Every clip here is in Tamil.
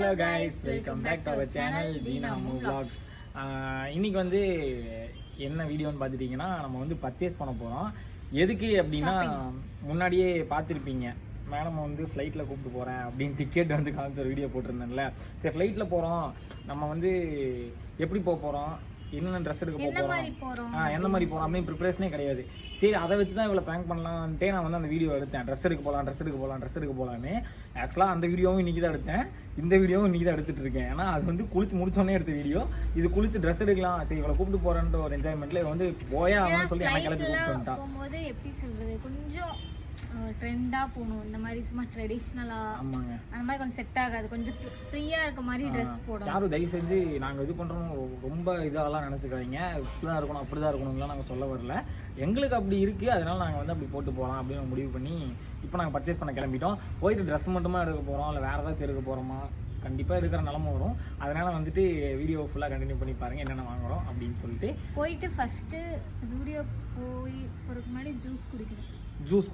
Hello guys, welcome back to our channel Veena vlogs. இன்னைக்கு வந்து என்ன வீடியோன்னு பார்த்துட்டிங்கன்னா, நம்ம வந்து பர்ச்சேஸ் பண்ண போகிறோம். எதுக்கு அப்படின்னா, முன்னாடியே பார்த்துருப்பீங்க, மேடம் வந்து ஃப்ளைட்டில் கூப்பிட்டு போகிறேன் அப்படின்னு டிக்கெட் வந்து காமிச்ச ஒரு வீடியோ போட்டிருந்தேன்ல. சரி, ஃப்ளைட்டில் போகிறோம், நம்ம வந்து எப்படி போக போகிறோம், என்னென்ன ட்ரெஸ் எடுக்க போகிறோம், எந்த மாதிரி போகிறோம் அப்படின்னு ப்ரிப்பரேஷனே கிடையாது. சரி, அதை வச்சு தான் இவ்வளோ ப்ராங்க் பண்ணலான்ட்டே நான் வந்து அந்த வீடியோ எடுத்தேன். ட்ரெஸ் எடுக்க போகலான்னு. ஆக்சுவலாக அந்த வீடியோவும் இன்றைக்கி தான் எடுத்தேன், இந்த வீடியோவும் இன்றைக்கி தான் எடுத்துகிட்டு இருக்கேன். ஏன்னா அது வந்து குளிச்சு முடிச்சோடனே எடுத்த வீடியோ. இது குளிச்சு ட்ரெஸ் எடுக்கலாம், சரி இவ்வளோ கூப்பிட்டு போகிறேன்ற ஒரு என்ஜாய்மெண்ட்டில் வந்து போயா ஆகணும்னு சொல்லி எனக்கு கிளப்பி கூப்பிட்டு போகும்போது எப்படி சொல்கிறது, கொஞ்சம் ட்ரெண்டாக போகணும். இந்த மாதிரி சும்மா ட்ரெடிஷ்னலாக, ஆமாங்க, அந்த மாதிரி கொஞ்சம் செட் ஆகாது. கொஞ்சம் ஃப்ரீயாக இருக்க மாதிரி ட்ரெஸ் போடணும். யாரும் தயவு செஞ்சு நாங்கள் இது பண்ணுறோம் ரொம்ப இதெல்லாம் நினச்சிக்காதீங்க, இப்படி தான் இருக்கணும் அப்படி தான் இருக்கணும்லாம் நாங்கள் சொல்ல வரல. எங்களுக்கு அப்படி இருக்குது, அதனால் நாங்கள் வந்து அப்படி போட்டு போகலாம் அப்படின்னு முடிவு பண்ணி இப்போ நாங்கள் பர்ச்சேஸ் பண்ண கிளம்பிட்டோம். போயிட்டு ட்ரெஸ் மட்டுமா எடுக்க போகிறோம், இல்லை வேறு ஏதாச்சும் எடுக்க போகிறோமா, கண்டிப்பாக இருக்கிற நிலமை வரும். அதனால் வந்துட்டு வீடியோ ஃபுல்லாக கண்டினியூ பண்ணி பாருங்கள் என்னென்ன வாங்குறோம் அப்படின்னு சொல்லிட்டு. போயிட்டு ஃபஸ்ட்டு ஸ்டூடியோ போய் போகிறதுக்கு முன்னாடி ஜூஸ்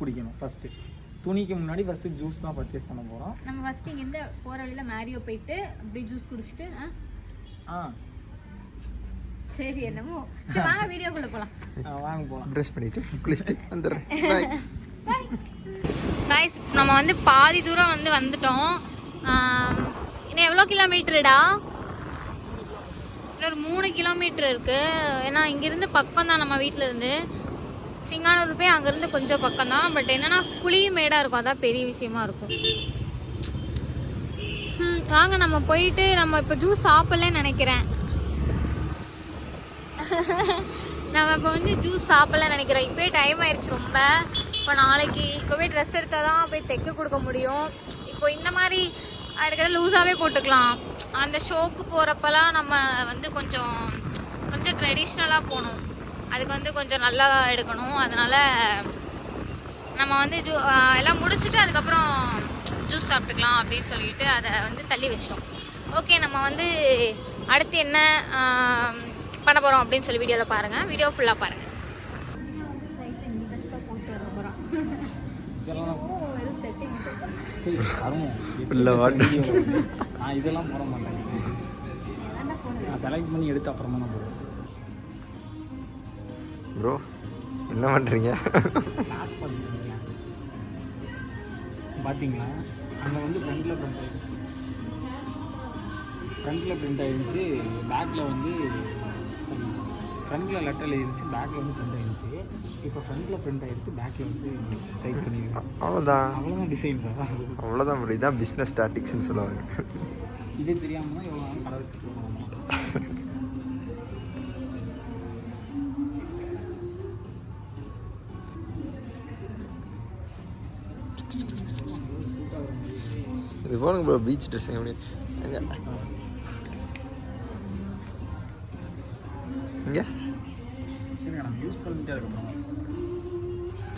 குடிக்கணும். ஃபஸ்ட்டு துணிக்கு முன்னாடி ஃபஸ்ட்டு ஜூஸ் தான் பர்ச்சேஸ் பண்ண போகிறோம். நம்ம ஃபஸ்ட்டு இங்கேருந்து போகிற வழியில் மேரியோ போயிட்டு அப்படியே ஜூஸ் குடிச்சிட்டு சரி என்னமோ சரி வாங்க வீடியோக்குள்ளே போகலாம். வாங்க போகலாம். ப்ரஷ் பண்ணிவிட்டு குளிச்சுட்டு வந்துடுறேன். காய்ஸ், நம்ம வந்து பாதி தூரம் வந்துட்டோம். இன்னும் எவ்வளோ கிலோமீட்டருடா? இன்னொரு 3 கிலோமீட்டர் இருக்குது. ஏன்னா இங்கேருந்து பக்கம் தான், நம்ம வீட்டில் இருந்து சிங்கானூர் போய் அங்கேருந்து கொஞ்சம் பக்கம் தான். பட் என்னென்னா குழியும் மேடாக இருக்கும், அதான் பெரிய விஷயமா இருக்கும். வாங்க நம்ம போயிட்டு, நம்ம இப்போ ஜூஸ் சாப்பிட்லன்னு நினைக்கிறேன். நம்ம இப்போ வந்து ஜூஸ் சாப்பிட்லன்னு நினைக்கிறோம். இப்போயே டைம் ஆயிடுச்சு ரொம்ப. இப்போ நாளைக்கு இப்போ போய் ட்ரெஸ் எடுத்தால் தான் போய் தைக்க கொடுக்க முடியும். இப்போ இந்த மாதிரி அதுக்கெல்லாம் லூஸாகவே போட்டுக்கலாம். அந்த ஷோக்கு போகிறப்பெல்லாம் நம்ம வந்து கொஞ்சம் ட்ரெடிஷ்னலாக போகணும். அதுக்கு வந்து கொஞ்சம் நல்லா எடுக்கணும். அதனால் நம்ம வந்து எல்லாம் முடிச்சுட்டு அதுக்கப்புறம் ஜூஸ் சாப்பிட்டுக்கலாம் அப்படின்னு சொல்லிட்டு அதை வந்து தள்ளி வச்சிட்டோம். ஓகே, நம்ம வந்து அடுத்து என்ன பண்ண போகிறோம் அப்படின்னு சொல்லி வீடியோவில் பாருங்கள். வீடியோ ஃபுல்லாக பாருங்கள். நான் இதெல்லாம் போட மாட்டேன், நான் செலக்ட் பண்ணி எடுத்து அப்புறமா தான் போடுவேன். ப்ரோ என்ன பண்ணுறீங்க? பார்த்தீங்களா, அங்கே வந்து ஃப்ரண்ட்டில் பிரிண்ட் ஆகிருந்துச்சு, பேக்கில் வந்து ஃப்ரண்ட்டில் லெட்டரில் இருந்துச்சு, பேக்கில் வந்து பிரிண்ட் ஆகிருந்துச்சு. இப்போ ஃப்ரண்ட்டில் பிரிண்ட் ஆகிடுச்சு, பேக்கில் வந்து டைப் பண்ணிடுவோம். அவ்வளோதான் டிசைன் சார், அவ்வளோதான் ப்ரோ. இதான் பிஸ்னஸ் ஸ்டாட்டிக்ஸ்ன்னு சொல்லுவாங்க. இதே தெரியாமல் தான் இவ்வளோ நாள் கடை வச்சுட்டு போகணும். இது போடுங்க ப்ரோ, பீச் ட்ரெஸ் எப்படி இங்கே யூஸ் பண்ணிட்டே இருக்கணும்.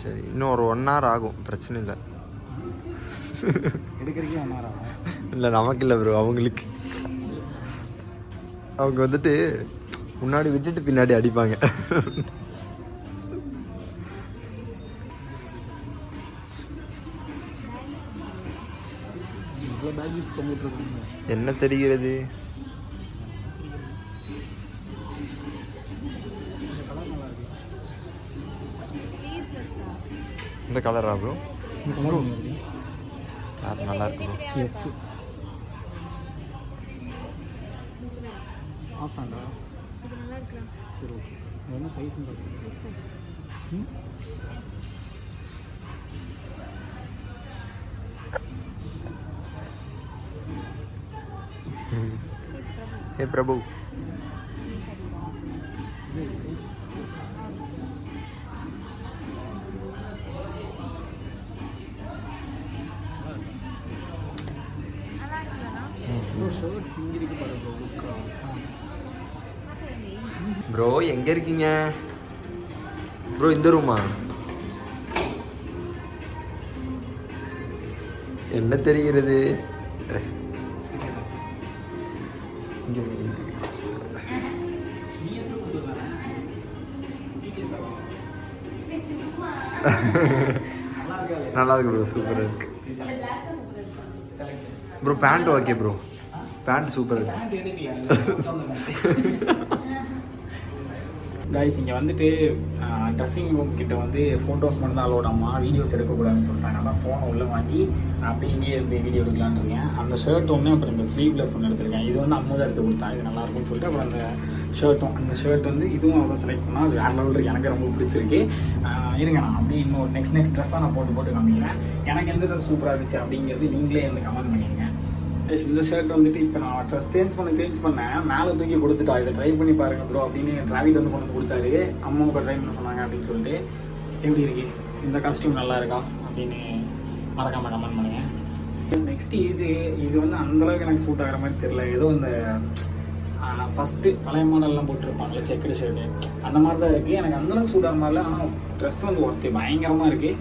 சரி, இன்னும் ஒரு 1 hour ஆகும், பிரச்சனை இல்லை. எடுக்கிறதுக்கே 1 hour ஆகும். இல்லை நமக்கு இல்லை ப்ரோ, அவங்களுக்கு. அவங்க வந்துட்டு முன்னாடி விட்டுட்டு பின்னாடி அடிப்பாங்க. என்ன தெரிகிறது? இந்த கலரா ப்ரோ? நல்லா இருக்கு. எஸ் ஆஃப் ஆண்டா சரி, ஓகே. என்ன சைஸ்ன்னு பார்த்து हे प्रभु, ப்ரோ எங்க இருக்கீங்க ப்ரோ? இந்த ரூமா? என்ன தெரிகிறது? நல்லா இருக்கு ப்ரோ, சூப்பராக இருக்கு bro. Pant okay bro, pant super இருக்கு. பேண்ட் எடுக்கல. கைஸ் இங்கே வந்துட்டு ட்ரெஸ்ஸிங் ரூம் கிட்ட வந்து ஃபோட்டோஸ் மட்டும் தான் அலோட் ஆமா, வீடியோஸ் எடுக்கக்கூடாதுன்னு சொல்லிட்டாங்க. அதான் ஃபோனை உள்ளே வாங்கி அப்படியே இங்கேயே இருந்து வீடியோ எடுக்கலான்னு இருக்கேன். அந்த ஷர்ட் ஒன்று, அப்புறம் இந்த ஸ்லீவ்லெஸ் ஒன்று எடுத்திருக்கேன். இது வந்து அம்மா தான் எடுத்து கொடுத்தா, இது நல்லாயிருக்கும்னு சொல்லிட்டு. அப்புறம் அந்த ஷர்ட் வந்து இதுவும் அவள் செலக்ட் பண்ணால் அது வேறு லெவலில் எனக்கு ரொம்ப பிடிச்சிருக்கு. இருங்க நான் அப்படியே இன்னும் நெக்ஸ்ட் ட்ரெஸ்ஸாக நான் போட்டு காமிக்கிறேன். எனக்கு எந்த ட்ரெஸ் சூப்பராக இருந்துச்சு அப்படிங்கிறது நீங்களே வந்து கமெண்ட் பண்ணிடுங்க. இந்த ஷர்ட் வந்துட்டு இப்போ நான் ட்ரெஸ் சேஞ்ச் பண்ணேன், மேலே தூக்கி கொடுத்துட்டா, இதை ட்ரை பண்ணி பாருங்க ப்ரோ அப்படின்னு டிராவிட் வந்து கொண்டு வந்து கொடுத்தாரு. அம்மாவுக்கு ட்ரை பண்ண சொன்னாங்க அப்படின்னு சொல்லிட்டு. எப்படி இருக்கு இந்த காஸ்டியூம், நல்லா இருக்கா அப்படின்னு மறக்காம கமெண்ட் பண்ணுங்க. நெக்ஸ்ட் இது வந்து அந்தளவுக்கு எனக்கு சூட் ஆகிற மாதிரி தெரியல. ஏதோ இந்த ஃபஸ்ட்டு பழைய மாடல்லாம் போட்டுருப்பாங்களே செக்குடு ஷர்ட்டு, அந்த மாதிரி தான் இருக்குது. எனக்கு அந்தளவுக்கு சூட் ஆகிற மாதிரில. ஆனால் ட்ரெஸ் வந்து பயங்கரமாக இருக்குது.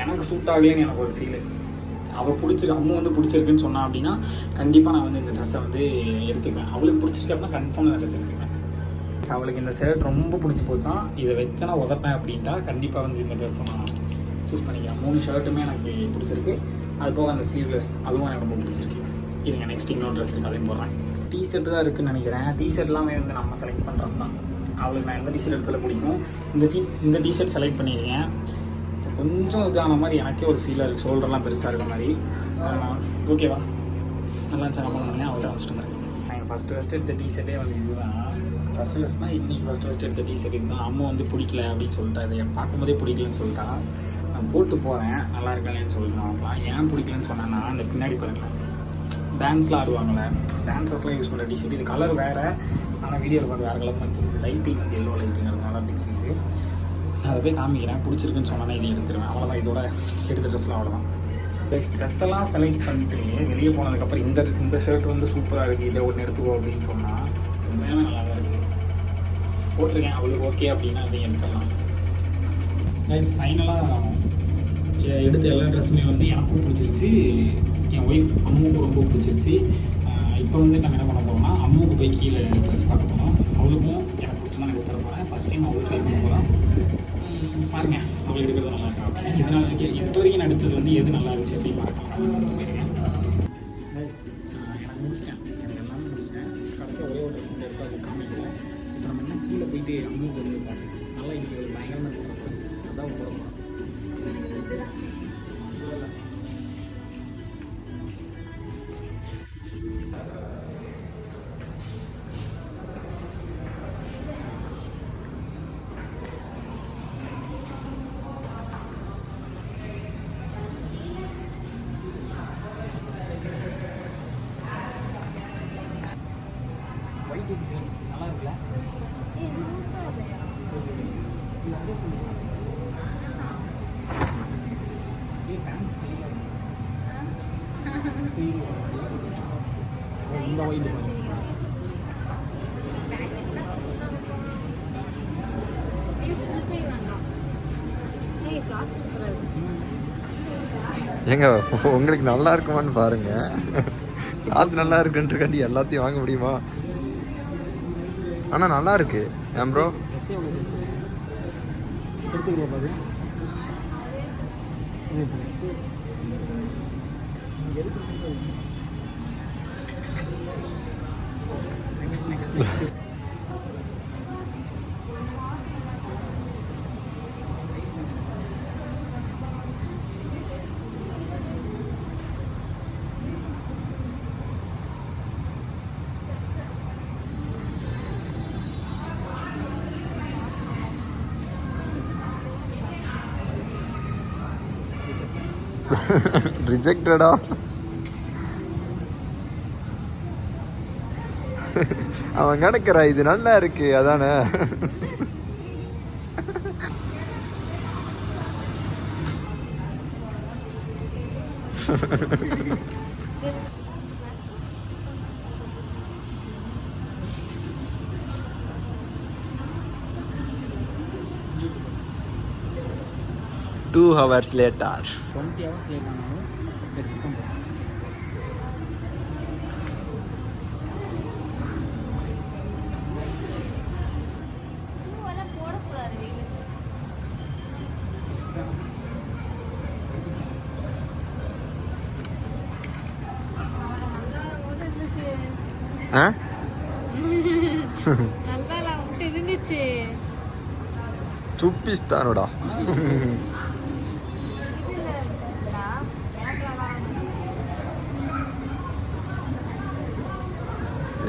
எனக்கு சூட் ஆகலைன்னு எனக்கு ஒரு ஃபீலு. அவள் அம்மா வந்து பிடிச்சிருக்குன்னு சொன்னா அப்படின்னா கண்டிப்பாக நான் வந்து இந்த ட்ரெஸ்ஸை வந்து எடுத்துக்குவேன். அவளுக்கு பிடிச்சிருக்கு அப்படின்னா கன்ஃபார்ம் இந்த ட்ரெஸ் எடுத்துக்குவேன். அவளுக்கு இந்த ஷர்ட் ரொம்ப பிடிச்சி போச்சான். இதை வச்சா நான் உதப்பேன் அப்படின்ட்டா கண்டிப்பாக வந்து இந்த ட்ரெஸ்ஸை நான் சூஸ் பண்ணிக்கிறேன். 3 ஷர்ட்டுமே எனக்கு பிடிச்சிருக்கு. அது போக அந்த ஸ்லீவ்லெஸ் அதுவும் எனக்கு ரொம்ப பிடிச்சிருக்கு. இருங்க நெக்ஸ்ட் இன்னொரு ட்ரெஸ் இருக்குது, அதையும் போடுறேன். டிஷர்ட்டு தான் இருக்குதுன்னு நினைக்கிறேன். டிஷர்ட் எல்லாமே வந்து நம்ம செலக்ட் பண்ணுறது தான். அவளுக்கு நான் எந்த டிஷர்ட் இடத்துல பிடிக்கும் இந்த டிஷர்ட் செலக்ட் பண்ணியிருக்கேன். கொஞ்சம் இதான மாதிரி எனக்கே ஒரு ஃபீலாக இருக்குது. ஷோல்டர்லாம் பெருசாக இருக்க மாதிரி. ஓகேவா, நல்லா இருந்துச்சு. கமெண்ட் பண்ணி அவள்கிட்ட வச்சுட்டு வந்துருக்கேன். நான் ஃபஸ்ட்டு எடுத்த டிஷர்ட்டே வந்து இதுதான். ஃபஸ்ட்னால் இன்றைக்கி ஃபஸ்ட்டு எடுத்த டிஷர்ட் இதுதான். அம்மா வந்து பிடிக்கல அப்படின்னு சொல்லிட்டா, அதை பார்க்கும்போதே பிடிக்கலன்னு சொல்லிட்டா. நான் போட்டு போகிறேன், நல்லா இருக்கலன்னு சொல்லிட்டு அவங்களாம். ஏன் பிடிக்கலன்னு சொன்னேன்னா, அந்த பின்னாடி பாருங்களேன் டான்ஸ்லாம் ஆடுவாங்களே, டான்ஸர்ஸ்லாம் யூஸ் பண்ணுற டிஷர்ட். இது கலர் வேறு, ஆனால் வீடியோவில் பார்க்க வேறு கலர் தான் தெரியுது. லைட்டிங் வந்து எல்லோ லைட்டுங்கிறதுனால அப்படி தெரியுது. நான் அதை போய் காமிக்கிறேன். பிடிச்சிருக்குன்னு சொன்னால் இதை எடுத்துருவேன். அவ்வளோதான், இதோட எடுத்த ட்ரெஸ்லாம் அவ்வளோதான். ட்ரெஸ்ஸெல்லாம் செலக்ட் பண்ணிட்டு வெளியே போனதுக்கப்புறம் இந்த ஷர்ட் வந்து சூப்பராக இருக்குது, இதை ஒன்று எடுத்துக்கோ அப்படின்னு சொன்னால் உண்மையாகவே நல்லா தான் இருக்குது. போட்டிருக்கேன், அவளுக்கு ஓகே அப்படின்னா அதையும் எடுத்துடலாம். கைஸ் ஃபைனலாக எடுத்த எல்லா ட்ரெஸ்ஸுமே வந்து எனக்கும் பிடிச்சிருச்சு, என் ஒய்ஃப் அம்மாவுக்கும் ரொம்ப பிடிச்சிருச்சு. இப்போ வந்து நம்ம என்ன பண்ண போகிறோம்னா, அம்மாவுக்கு போய் கீழே ட்ரெஸ் பார்க்க போகிறோம். அவளுக்கும் எனக்கு பிடிச்ச மாதிரி எடுத்து தர போகிறேன். ஃபஸ்ட் டைம் அவளுக்கு ட்ரை பண்ண போகிறோம். பாருங்க அவளுக்கு எடுக்கிறது நல்லா இருக்கா அப்படின்னு. இதனால் இப்போ வரைக்கும் நான் எடுத்தது வந்து எது நல்லா இருந்துச்சு அப்படின்னு பார்க்கலாம். எனக்கு முடிச்சிட்டேன், எனக்கு எல்லாமே முடிச்சிட்டேன். கடைசியாக ஒரே ஒரு ட்ரெஸ் எடுத்து அது காமிக்கல. இப்போ நம்ம என்ன கீழே போயிட்டு அம்மாவுக்கு வந்து பார்த்து நல்லா இன்றைக்கி ஒரு பயங்கரமாக போகிறோம். அதான் போட போகிறோம். நல்லா இருக்குல்ல? இந்த ஒயிட் ஏங்க உங்களுக்கு நல்லா இருக்குமான்னு பாருங்க. கிளாத் நல்லா இருக்குன்றக்காண்டி எல்லாத்தையும் வாங்க முடியுமா? ஆனால் நல்லா இருக்கு. ஏன் ப்ரோ எடுத்துக்கிறோம் பாரு. நெக்ஸ்ட் ரிஜெக்டடா? அவன் நினைக்கிறா இது நல்லா இருக்கு அதானே. Two hours later. 20 hours late ஆனாலும் எடுத்துக்க போகிறோம். ஆ நல்லா இருந்துச்சு. சுப்பிஸ்தானோடா.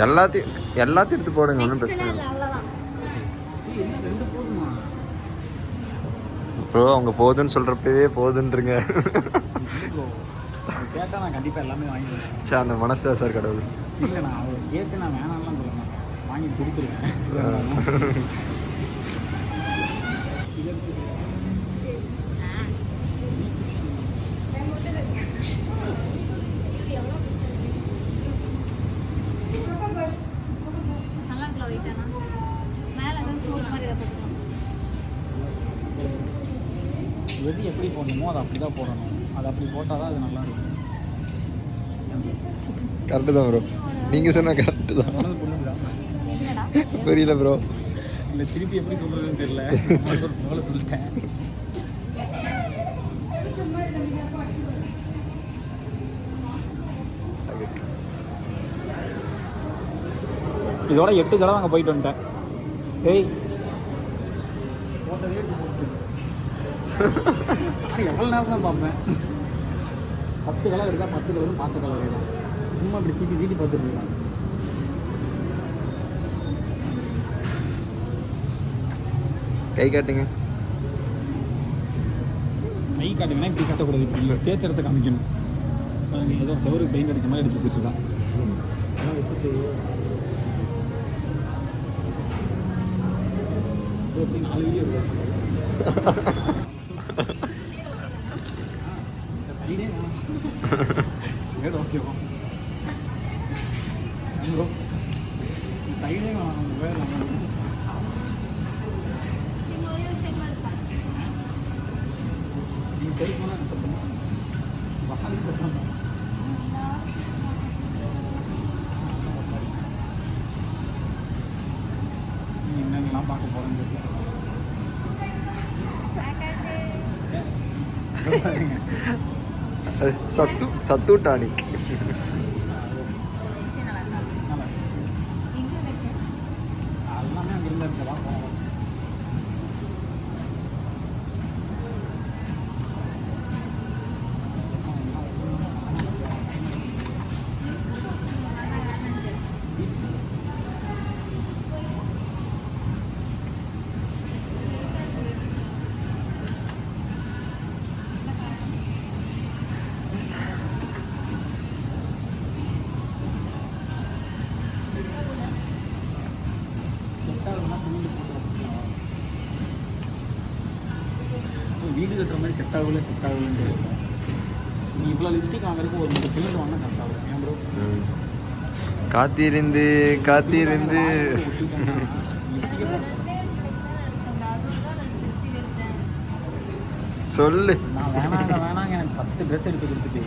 எல்லாத்தையும் எடுத்து போடுங்க, ஒன்றும் பிரச்சனை இல்லை ப்ரோ. அவங்க போதுன்னு சொல்கிறப்பவே போதுன்றங்க. கேட்டால் நான் கண்டிப்பாக எல்லாமே வாங்கிடுவேன். சார் அந்த மனசா சார் கடவுள். இல்லை நான் அவர் கேட்டு நான் வேணாம்லாம் சொல்ல மாட்டேன், வாங்கி கொடுத்துருவேன். எது எப்படி போடணுமோ அதை அப்படி தான் போடணும். அது அப்படி போட்டால் தான் அது நல்லா இருக்கும். கரெக்டு தான் ப்ரோ, நீங்கள் சொன்னால் கரெக்டு தான். புரிஞ்சுதா? புரியல ப்ரோ. இல்லை திருப்பி எப்படி சொல்கிறதுன்னு தெரியல, முதல்ல சொல்லிட்டேன். இதோட 8 தடவை அங்கே போயிட்டு வந்துட்டேன். ஏய் ஆனால் எவ்வளோ நேரம் தான் பார்ப்பேன். 10 கலர் இருக்கா, 10 கலரும் பார்த்த கலர் தான். சும்மா அப்படி தீட்டி பார்த்துட்டு இருக்காங்க. கை காட்டுங்க. கை காட்டுங்கன்னா இப்படி காட்டக்கூடாது, இப்படி இல்லை தேய்ச்சரத்தை காமிக்கணும். பாருங்க ஏதோ செவருக்கு பெயிண்ட் அடிச்ச மாதிரி அடிச்சு வச்சுட்டு இருக்கான். அதெல்லாம் வச்சுட்டு எப்படி 4 வீடியோ இருக்கு. சைடே சரி ஓகேவா ப்ரோ, சைடே வேறு நீங்கள் சரி போனால் வகாலி பசங்க நீங்கள் என்னென்னலாம் பார்க்க போகிறேன்னு தெரியல. சத்து டானிக். எல்லாமே அங்கே இருந்தால் இருக்கா போகலாம். வீடு கட்டுற மாதிரி செட் ஆகலன்னு இருக்கும். நீ இவ்வளோ லிப்ஸ்டிக் வாங்குறதுக்கு ஒரு 3 சிலிண்டர் வாங்கினா கரெக்டாக இருக்கும். ஏன் ப்ரோ? காத்திருந்து சொல்லு. நான் வேணாங்க எனக்கு 10 ட்ரெஸ் எடுத்து கொடுத்துட்டு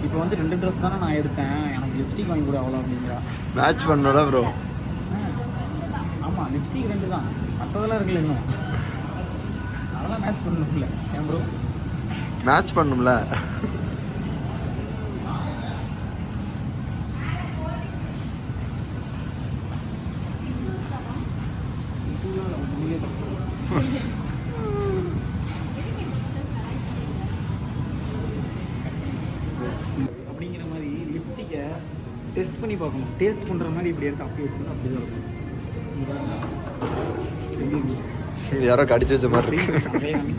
இப்போ வந்து 2 ட்ரெஸ் தானே நான் எடுத்தேன், எனக்கு லிப்ஸ்டிக் வாங்கி கூட அவ்வளோ அப்படிங்கிறா. மேட்ச் பண்ணோட ப்ரோ. ஆமாம் லிப்ஸ்டிக் 2 தான், மற்றதெல்லாம் இருக்குல்ல இன்னும், அதெல்லாம் மேட்ச் பண்ணணும்ல. ஏன் ப்ரோ? மேட்ச் பண்ணும்ல. அப்படிங்கிற மாதிரி லிப்ஸ்டிக்கை டெஸ்ட் பண்ணி பார்க்கணும். டேஸ்ட் பண்ணுற மாதிரி இப்படி எடுத்து அப்படி வச்சுருந்தா அப்படி தான் இருக்கும். யாரோ கடிச்சு வச்ச மாதிரி இருக்கு.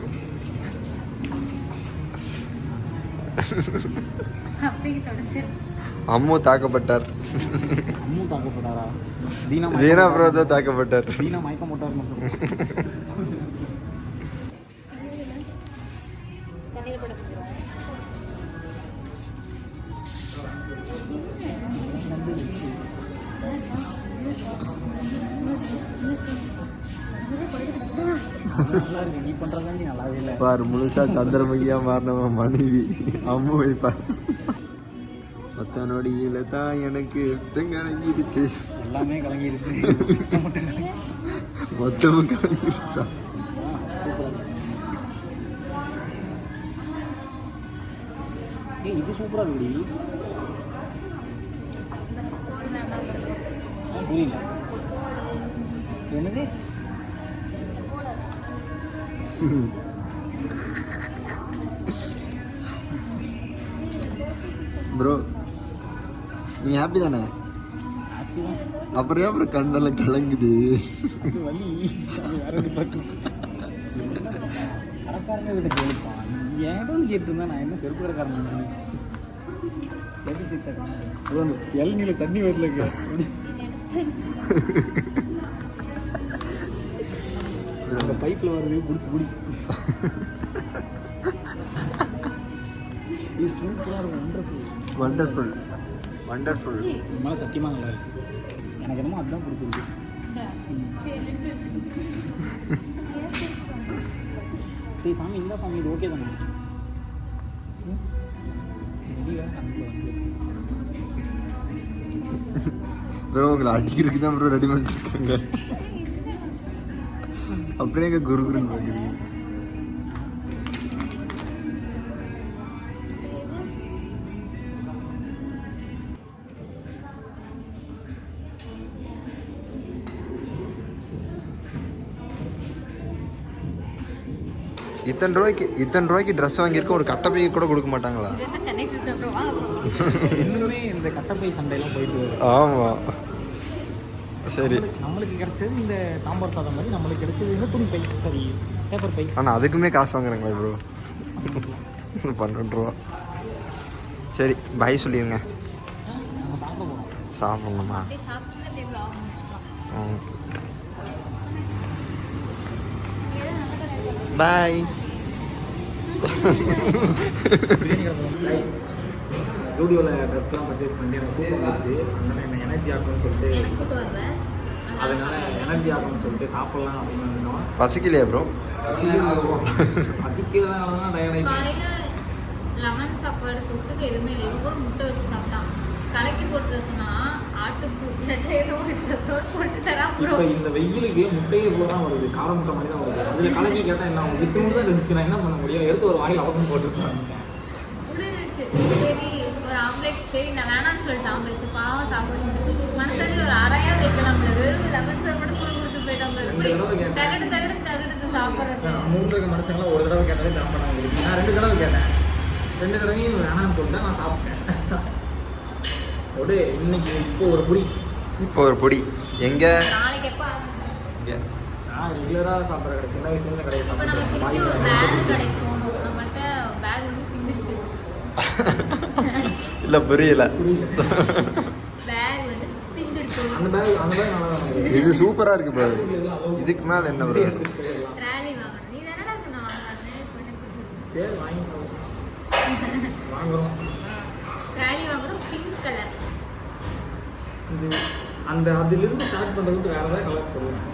அம்மு தாக்கப்பட்டார். அம்மு தாக்கப்பட்டாரா? தீனா ப்ரோ தான் தாக்கப்பட்டார். தீனா மயக்க மாட்டார் மட்டும். நீ பண்றதாண்டி நல்லாவே இல்லை பாரு, முழுசா சந்திரமுகியா மாறினவன் மனைவி அம்மு வைப்பார். 10 நொடியில தான் எனக்கு கலங்கிருச்சு. எல்லாமே கலங்கிருச்சு. மொத்தமும் கலங்கிருச்சா? இது சூப்பரா இருக்குடி. புரியல என்னது ப்ரோ நீ ஹாப்பி தானே? அப்புறம் அப்புறம் கண்ணெல்லாம் கலங்குது. அது வலி அது வேற டிபார்ட்மெண்ட். கடைக்காரங்க கிட்ட கேளுப்பான். என்கிட்ட வந்து கேட்டுருந்தா நான் என்ன செருப்பு கடைக்காரன் 36 அக்கௌண்ட் இளநீல தண்ணி வரலங்க. அந்த பைப்பில் வருது பிடிச்சி குடி. இது சூப்பராக இருக்கும். Wonderful wonderful. மேலே சத்தியமாக நல்லா இருக்கு. எனக்கு என்னமோ அதுதான் பிடிச்சிருக்கு. சரி சாமி இந்த சாமி இது ஓகே தானே? ப்ரோ உங்களை அடிக்கிறதுக்கு தான் ப்ரோ ரெடி பண்ணிருக்காங்க. அப்படியே எங்க குருகுருன்னு பார்க்குறீங்க. இத்தனை ரூபாய்க்கு ட்ரெஸ் வாங்கியிருக்க ஒரு கட்டப்பை கூட கொடுக்க மாட்டாங்களா? இன்னுமே இந்த கட்டப்பை சண்டையெல்லாம் போயிட்டு வரும். ஆமாம் சரி. நம்மளுக்கு கிடைச்சது இந்த சாம்பார் சாதம் மாதிரி, நம்மளுக்கு கிடைச்சது இந்த துணி பை, சரி பேப்பர் பை. ஆனால் அதுக்குமே காசு வாங்குறாங்களா ப்ரோ? 12 ரூபா. சரி பாய் சொல்லிடுங்க. நம்ம சாப்பிட போகிறோம். சாப்பிடணுமா? பாய். ஜூடியோவில் ட்ரெஸ்லாம் பர்ச்சேஸ் பண்ணி எனக்கு தூக்கம் வந்துச்சு. அதனால் என்ன எனர்ஜி ஆகணும்னு சொல்லிட்டு சாப்பிட்லாம் அப்படின்னு வந்துட்டோம். பசிக்கலையா ப்ரோ? பசிக்கிறதுனால டயர்ட் ஆகிட்டேன். லெமன் சாப்பாடு தொட்டுக்கு எதுவுமே இல்லை. இது கூட முட்டை வச்சு சாப்பிட்டான். கலக்கி போட்டு சொன்னா இப்போ இந்த வெயிலுக்கு முட்டையே இவ்வளோ தான் வருது. காலை முட்டை மாதிரி தான் வருது. அதில் கலக்கி கேட்டால் என்ன ஆகும்? இத்தனை தான் இருந்துச்சு. நான் என்ன பண்ண முடியும்? எடுத்து ஒரு வாயில் அவக்கும் போட்டுருக்கேன். சரி ஒரு ஆம்லேட், சரி நான் வேணான்னு சொல்லிட்டேன். ஆம்லேட் பாவம் சாப்பிடுறது மனசாச்சு ஒரு அரையாக வைக்கலாம்ல. வெறும் லெமன் சார் மட்டும் கொடுத்து போயிட்டோம்ல. தடுத்து சாப்பிட்றது 3 மனுஷங்களாம் ஒரு தடவை கேட்டாலே தரப்படாங்க இருக்கு. நான் 2 தடவை கேட்டேன். 2 தடவையும் வேணான்னு சொல்லிட்டேன். நான் சாப்பிட்டேன். ஒரு இன்னைக்கு இப்போ ஒரு பொடி எங்கே? நாளைக்கு எப்போ நான் ரெகுலராக சாப்பிட்ற கடை, சின்ன வயசுலேருந்து கடையை சாப்பிட்றேன். இல்லை புரியல. அந்த பேக் நல்லா தான் இருக்குது. இது சூப்பராக இருக்கு ப்ரோ. இதுக்கு மேலே என்ன ப்ரோ? சரி வாங்குறோம். Pink colour. இது அந்த அதிலிருந்து ஸ்டார்ட் பண்ணுறதுக்கு வேறு ஏதாவது கலர் சொல்லுவேன்.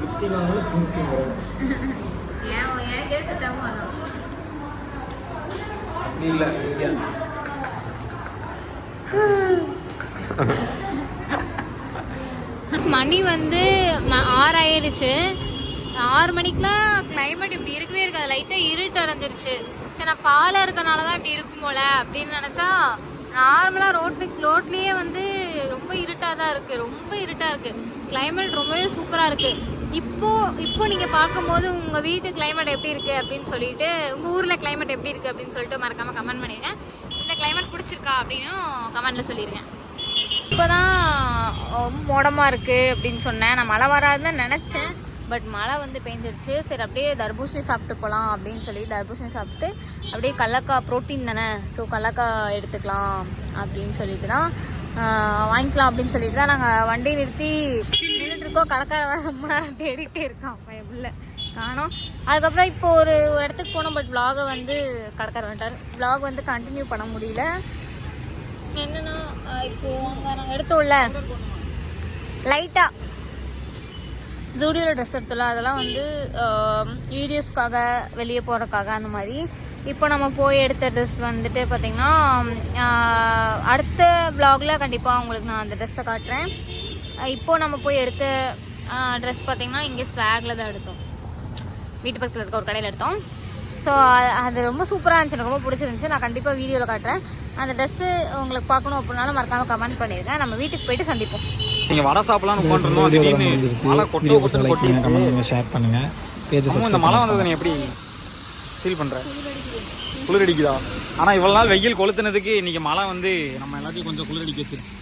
லிப்ஸ்டிக் வாங்கினாலும் பிங்க் வரும். அப்படி இல்லை இந்தியா. மணி வந்து 6 ஆயிடுச்சு. 6 மணிக்கெலாம் கிளைமேட் இப்படி இருக்கவே இருக்காது. லைட்டாக இருட்டு அடைஞ்சிருச்சு. சரி நான் பாலை இருக்கனால தான் இப்படி இருக்கும் போல அப்படின்னு நினச்சா நார்மலாக ரோட்லேயே வந்து ரொம்ப இருட்டாக தான் இருக்குது. ரொம்ப இருட்டாக இருக்குது. கிளைமேட் ரொம்பவே சூப்பராக இருக்குது. இப்போ நீங்கள் பார்க்கும்போது உங்கள் வீட்டு கிளைமேட் எப்படி இருக்குது அப்படின்னு சொல்லிட்டு, உங்கள் ஊரில் கிளைமேட் எப்படி இருக்குது அப்படின்னு சொல்லிட்டு மறக்காமல் கமெண்ட் பண்ணிடுங்க. இந்த கிளைமேட் பிடிச்சிருக்கா அப்படின்னும் கமெண்ட்டில் சொல்லிடுங்க. இப்போ தான் மோடமாக இருக்குது அப்படின்னு சொன்னேன். நான் மழை வராதுன்னு நினச்சேன். பட் மழை வந்து பெஞ்சிருச்சு. சரி அப்படியே தர்பூசணி சாப்பிட்டு போகலாம் அப்படின்னு சொல்லி தர்பூசணி சாப்பிட்டு அப்படியே கடலக்காய் ப்ரோட்டீன் தானே, ஸோ கடலக்காய் எடுத்துக்கலாம் அப்படின்னு சொல்லிட்டு தான் வாங்கிக்கலாம் அப்படின்னு சொல்லிட்டு தான் நாங்கள் வண்டி நிறுத்தி நின்றுட்டுருக்கோம். கடைக்கார வேறு ரொம்ப நேரம் தேடிட்டே இருக்கான் உள்ள காணோம். அதுக்கப்புறம் இப்போ ஒரு இடத்துக்கு போனோம். பட் விலாகை வந்து கடைக்கார வந்துட்டார். விலாக் வந்து கண்டினியூ பண்ண முடியல. என்னென்னா இப்போது அங்கே நாங்கள் எடுத்தோம்ல லைட்டாக ஜூடியோவில் ட்ரெஸ் எடுத்தோம்ல, அதெல்லாம் வந்து வீடியோஸ்க்காக வெளியே போகிறக்காக அந்த மாதிரி. இப்போ நம்ம போய் எடுத்த ட்ரெஸ் வந்துட்டு பார்த்திங்கன்னா அடுத்த வ்ளாகில் கண்டிப்பாக உங்களுக்கு நான் அந்த ட்ரெஸ்ஸை காட்டுறேன். இப்போது நம்ம போய் எடுத்த ட்ரெஸ் பார்த்திங்கன்னா இங்கே ஸ்வாகில் தான் எடுத்தோம். வீட்டு பக்கத்தில் இருக்க ஒரு கடையில் எடுத்தோம். ஸோ அது ரொம்ப சூப்பராக இருந்துச்சு, எனக்கு ரொம்ப பிடிச்சிருந்துச்சு. நான் கண்டிப்பாக வீடியோவில் காட்டுறேன். அந்த ட்ரெஸ்ஸு உங்களுக்கு பார்க்கணும் அப்படின்னாலும் மறக்காமல் கமெண்ட் பண்ணிடுங்க. நம்ம வீட்டுக்கு போயிட்டு சந்திப்போம். நீங்கள் வடை சாப்பிடலாம்னு உட்காந்துருந்தோம், திடீர்னு மழை கொட்டிடுச்சு. ஷேர் பண்ணுங்கள். இந்த மழை வந்தது நீ எப்படி ஃபீல் பண்ணுற? குளிர் அடிக்குதா? ஆனால் இவ்வளோ நாள் வெயில் கொளுத்துனதுக்கு இன்றைக்கி மழை வந்து நம்ம எல்லாத்தையும் கொஞ்சம் குளிர் அடிக்க வச்சிருச்சு.